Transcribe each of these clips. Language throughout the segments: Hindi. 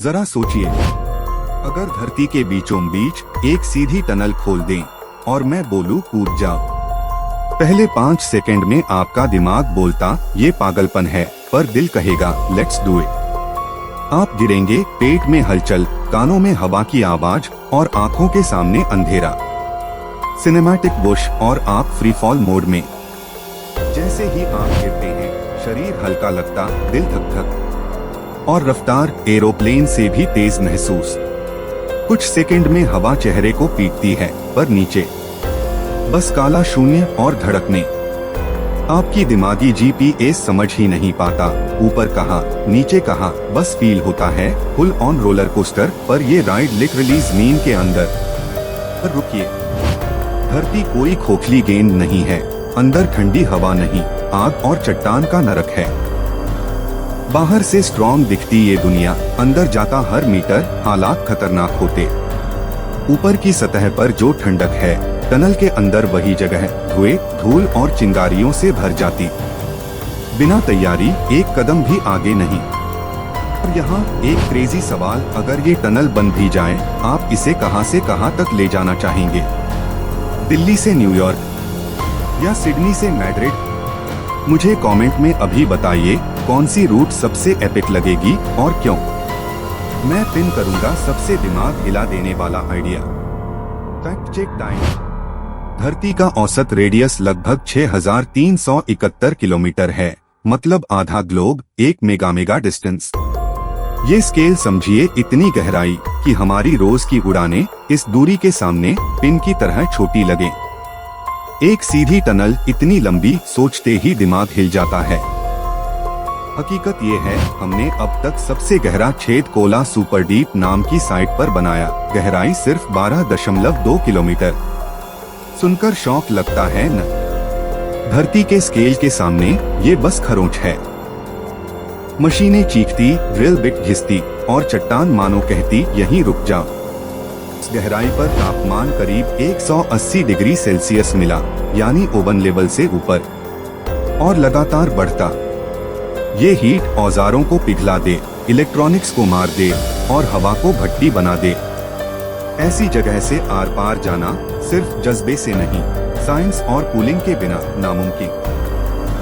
जरा सोचिए, अगर धरती के बीचों बीच एक सीधी टनल खोल दें और मैं बोलूं कूद जाओ, पहले 5 सेकंड में आपका दिमाग बोलता ये पागलपन है, पर दिल कहेगा लेट्स डू इट। आप गिरेंगे, पेट में हलचल, कानों में हवा की आवाज और आंखों के सामने अंधेरा। सिनेमैटिक बुश और आप फ्री फॉल मोड में। जैसे ही आप गिरते हैं, शरीर हल्का लगता, दिल धक धक, और रफ्तार एरोप्लेन से भी तेज महसूस। कुछ सेकंड में हवा चेहरे को पीटती है, पर नीचे बस काला शून्य और धड़कने। आपकी दिमागी जीपीएस समझ ही नहीं पाता, ऊपर कहाँ नीचे कहाँ, बस फील होता है फुल ऑन रोलर कोस्टर। पर ये राइड लिटरली जमीन के अंदर। पर रुकिए, धरती कोई खोखली गेंद नहीं है, अंदर ठंडी हवा नहीं, आग और चट्टान का नरक है। बाहर से स्ट्रॉन्ग दिखती ये दुनिया, अंदर जाता हर मीटर हालात खतरनाक होते। ऊपर की सतह पर जो ठंडक है, टनल के अंदर वही जगह धुएं, धूल और चिंगारियों से भर जाती। बिना तैयारी एक कदम भी आगे नहीं। और यहाँ एक क्रेजी सवाल, अगर ये टनल बन भी जाए, आप इसे कहाँ से कहाँ तक ले जाना चाहेंगे? दिल्ली से न्यूयॉर्क या सिडनी से मैड्रिड? मुझे कमेंट में अभी बताइए कौन सी रूट सबसे एपिक लगेगी और क्यों। मैं पिन करूंगा सबसे दिमाग हिला देने वाला आइडिया। Fact check time. धरती का औसत रेडियस लगभग 6371 किलोमीटर है, मतलब आधा ग्लोब, 1 मेगा डिस्टेंस। ये स्केल समझिए, इतनी गहराई कि हमारी रोज की उड़ानें इस दूरी के सामने पिन की तरह छोटी लगे। एक सीधी टनल इतनी लंबी, सोचते ही दिमाग हिल जाता है। हकीकत ये है, हमने अब तक सबसे गहरा छेद कोला सुपर डीप नाम की साइट पर बनाया। गहराई सिर्फ 12.2 किलोमीटर। सुनकर शौक लगता है न? धरती के स्केल के सामने ये बस खरोंच है। मशीनें चीखती, ड्रिल बिट घिसती और चट्टान मानो कहती यहीं रुक जाओ। इस गहराई पर तापमान करीब 180 डिग्री सेल्सियस मिला, यानी ओवन लेवल से ऊपर, और लगातार बढ़ता। ये हीट औजारों को पिघला दे, इलेक्ट्रॉनिक्स को मार दे और हवा को भट्टी बना दे। ऐसी जगह से आर पार जाना सिर्फ जज्बे से नहीं, साइंस और कूलिंग के बिना नामुमकिन।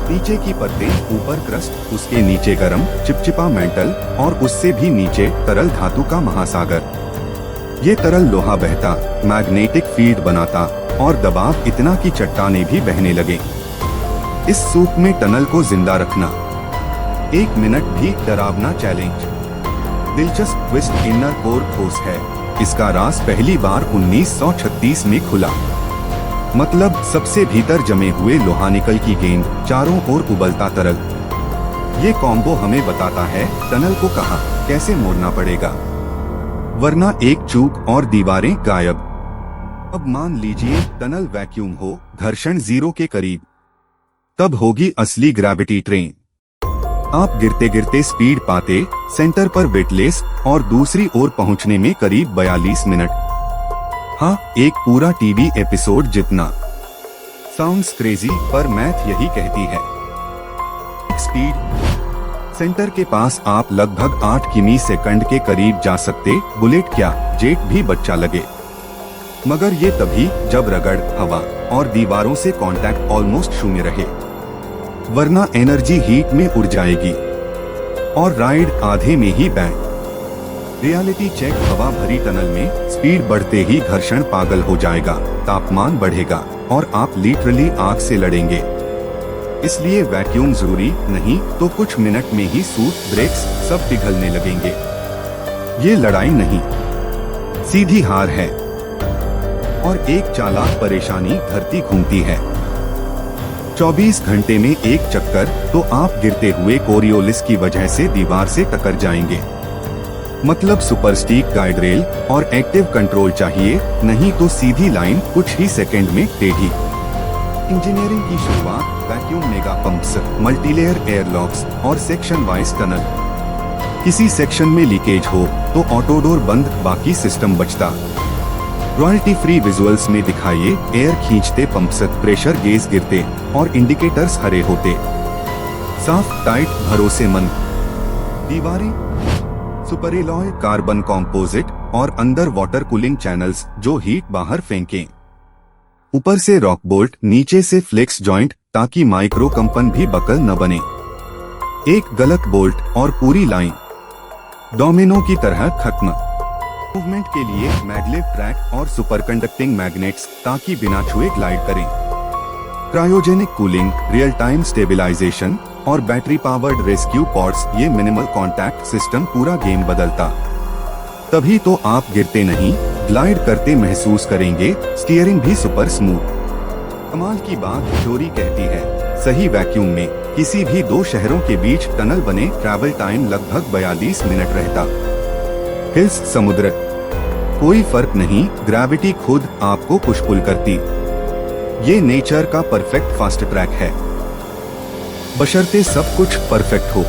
नीचे की परतें, ऊपर क्रस्ट, उसके नीचे गर्म चिपचिपा मेंटल और उससे भी नीचे तरल धातु का महासागर। ये तरल लोहा बहता, मैग्नेटिक फील्ड बनाता और दबाव इतना कि चट्टानें भी बहने लगे। इस सूप में टनल को जिंदा रखना 1 मिनट भी डरावना चैलेंज। दिलचस्प ट्विस्ट, इनर कोर ठोस है। इसका राज पहली बार 1936 में खुला। मतलब सबसे भीतर जमे हुए लोहा निकल की गेंद, चारों ओर उबलता तरल। ये कॉम्बो हमें बताता है टनल को कहाँ कैसे मोड़ना पड़ेगा, वरना एक चूक और दीवारें गायब। अब मान लीजिए टनल वैक्यूम हो, घर्षण 0 के करीब, तब होगी असली ग्रेविटी ट्रेन। आप गिरते गिरते स्पीड पाते, सेंटर पर वेटलेस और दूसरी ओर पहुंचने में करीब 42 मिनट। हाँ, एक पूरा टीवी एपिसोड जितना। साउंड्स क्रेजी, पर मैथ यही कहती है। स्पीड सेंटर के पास आप लगभग 8 किमी सेकंड के करीब जा सकते, बुलेट क्या जेट भी बच्चा लगे। मगर ये तभी जब रगड़, हवा और दीवारों से कांटेक्ट ऑलमोस्ट शून्य रहे, वरना एनर्जी हीट में उड़ जाएगी और राइड आधे में ही बैंड। रियलिटी चेक, हवा भरी टनल में स्पीड बढ़ते ही घर्षण पागल हो जाएगा, तापमान बढ़ेगा और आप लिटरली आग से लड़ेंगे। इसलिए वैक्यूम जरूरी नहीं तो कुछ मिनट में ही सूट, ब्रेक्स सब पिघलने लगेंगे। ये लड़ाई नहीं, सीधी हार है। और एक चालाक परेशानी, धरती घूमती है 24 घंटे में एक चक्कर, तो आप गिरते हुए कोरियोलिस की वजह से दीवार से टकरा जाएंगे। मतलब सुपरस्टीक गाइड रेल और एक्टिव कंट्रोल चाहिए, नहीं तो सीधी लाइन कुछ ही सेकंड में टेढ़ी। इंजीनियरिंग की शुरुआत, वैक्यूम मेगा पंप्स, मल्टीलेयर एयरलॉक्स और सेक्शन वाइज टनल। किसी सेक्शन में लीकेज हो तो ऑटोडोर बंद, बाकी सिस्टम बचता। रॉयल्टी फ्री विजुअल्स में दिखाइए एयर खींचते पंप्स, प्रेशर गेज गिरते और इंडिकेटर्स हरे होते। साफ, टाइट, भरोसेमंद दीवारें। सुपर एलॉय कार्बन कॉम्पोजिट और अंदर वाटर कूलिंग चैनल्स जो हीट बाहर फेंकें। ऊपर से रॉक बोल्ट, नीचे से फ्लेक्स जॉइंट ताकि माइक्रो कंपन भी बकल न बने। एक गलत बोल्ट और पूरी लाइन डोमिनो की तरह खत्म। मूवमेंट के लिए मैगलेव ट्रैक और सुपर कंडक्टिंग मैग्नेट्स ताकि बिना छुए ग्लाइड करें। Cryogenic cooling, real time stabilization और बैटरी पावर्ड रेस्क्यू पॉड्स, ये मिनिमल कॉन्टैक्ट सिस्टम पूरा गेम बदलता। तभी तो आप गिरते नहीं, ग्लाइड करते महसूस करेंगे। स्टीयरिंग भी सुपर स्मूथ। कमाल की बात थ्योरी कहती है, सही वैक्यूम में किसी भी दो शहरों के बीच टनल बने ट्रैवल टाइम लगभग 42 मिनट रहता। हिल्स, समुद्र, कोई फर्क नहीं, ग्रेविटी खुद आपको पुश पुल करती। ये नेचर का परफेक्ट फास्ट ट्रैक है, बशर्ते सब कुछ परफेक्ट हो।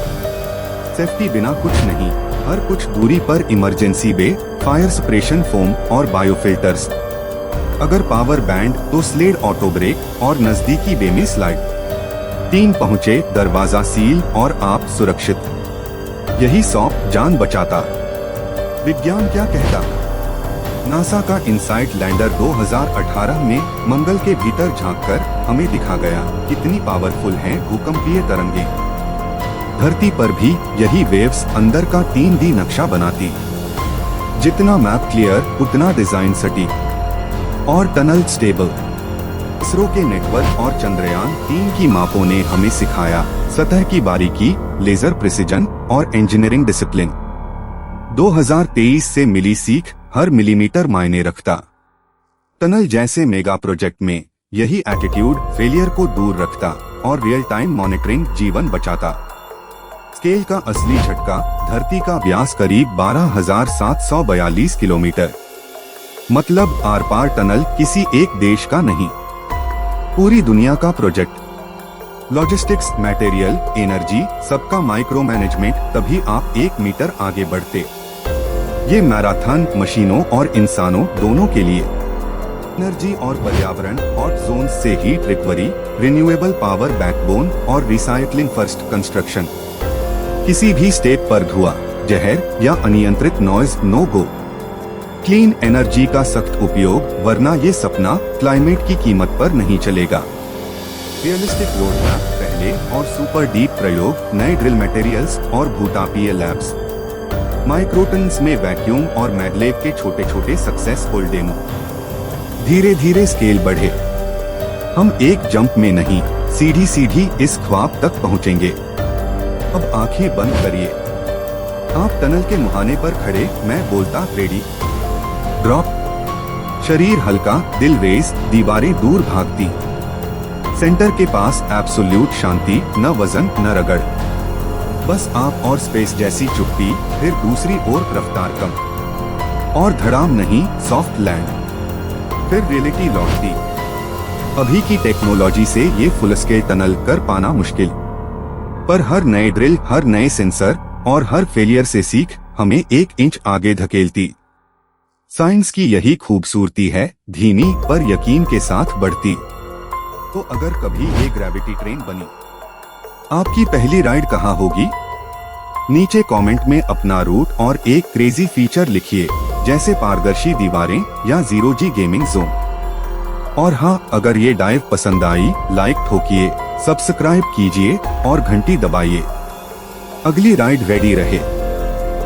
सेफ्टी बिना कुछ नहीं, हर कुछ दूरी पर इमरजेंसी बे, फायर सप्रेशन फोम और बायोफिल्टर्स। अगर पावर बैंड तो स्लेड ऑटो ब्रेक और नजदीकी बे में स्लाइड। 3 पहुंचे, दरवाजा सील और आप सुरक्षित। यही सॉफ्ट जान बचाता। विज्ञान क्या कहता? नासा का इनसाइट लैंडर 2018 में मंगल के भीतर झांककर हमें दिखा गया कितनी पावरफुल हैं भूकंपीय तरंगे। धरती पर भी यही वेव्स अंदर का 3D नक्शा बनाती। जितना मैप क्लियर उतना डिजाइन सटीक और टनल स्टेबल। इसरो के नेटवर्क और चंद्रयान 3 की मापों ने हमें सिखाया सतह की बारीकी, लेजर प्रिसिजन और इंजीनियरिंग डिसिप्लिन। 2023 से मिली सीख, हर मिलीमीटर मायने रखता। टनल जैसे मेगा प्रोजेक्ट में यही एटीट्यूड फेलियर को दूर रखता और रियल टाइम मॉनिटरिंग जीवन बचाता। स्केल का असली झटका, धरती का व्यास करीब 12,742 किलोमीटर। मतलब आर पार टनल किसी एक देश का नहीं, पूरी दुनिया का प्रोजेक्ट। लॉजिस्टिक्स, मटेरियल, एनर्जी, सबका माइक्रो मैनेजमेंट, तभी आप 1 मीटर आगे बढ़ते। ये मैराथन मशीनों और इंसानों दोनों के लिए। एनर्जी और पर्यावरण, हॉट जोन से heat recovery, renewable power backbone और रिसाइकलिंग फर्स्ट कंस्ट्रक्शन। किसी भी स्टेप पर धुआं, जहर या अनियंत्रित नॉइज नो गो। क्लीन एनर्जी का सख्त उपयोग, वरना ये सपना क्लाइमेट की कीमत पर नहीं चलेगा। रियलिस्टिक रोड मैप पहले और सुपर डीप प्रयोग, नए ड्रिल मटेरियल्स और भूतापीय लैब्स। माइक्रोटन्स में वैक्यूम और मैगलेव के छोटे छोटे सक्सेसफुल डेमो। धीरे धीरे स्केल बढ़े। हम एक जंप में नहीं, सीधी सीधी इस ख्वाब तक पहुंचेंगे। अब आंखें बंद करिए। आप टनल के मुहाने पर खड़े, मैं बोलता रेडी। ड्रॉप। शरीर हल्का, दिल रेस, दीवारें दूर भागती। सेंटर के पास एब्सोल्यूट शांति, न वजन न रगड़। बस आप और स्पेस जैसी चुप्पी, फिर दूसरी ओर रफ्तार कम और धड़ाम नहीं, सॉफ्ट लैंड। फिर रियलिटी लौटती। अभी की टेक्नोलॉजी से ये फुल स्केल टनल कर पाना मुश्किल, पर हर नए ड्रिल, हर नए सेंसर और हर फेलियर से सीख हमें 1 इंच आगे धकेलती। साइंस की यही खूबसूरती है, धीमी पर यकीन के साथ बढ़ती। तो अगर कभी ये ग्रेविटी ट्रेन बनी, आपकी पहली राइड कहाँ होगी? नीचे कमेंट में अपना रूट और एक क्रेजी फीचर लिखिए, जैसे पारदर्शी दीवारें या 0G गेमिंग जोन। और हाँ, अगर ये डाइव पसंद आई, लाइक ठोकिए, सब्सक्राइब कीजिए और घंटी दबाइए। अगली राइड रेडी रहे।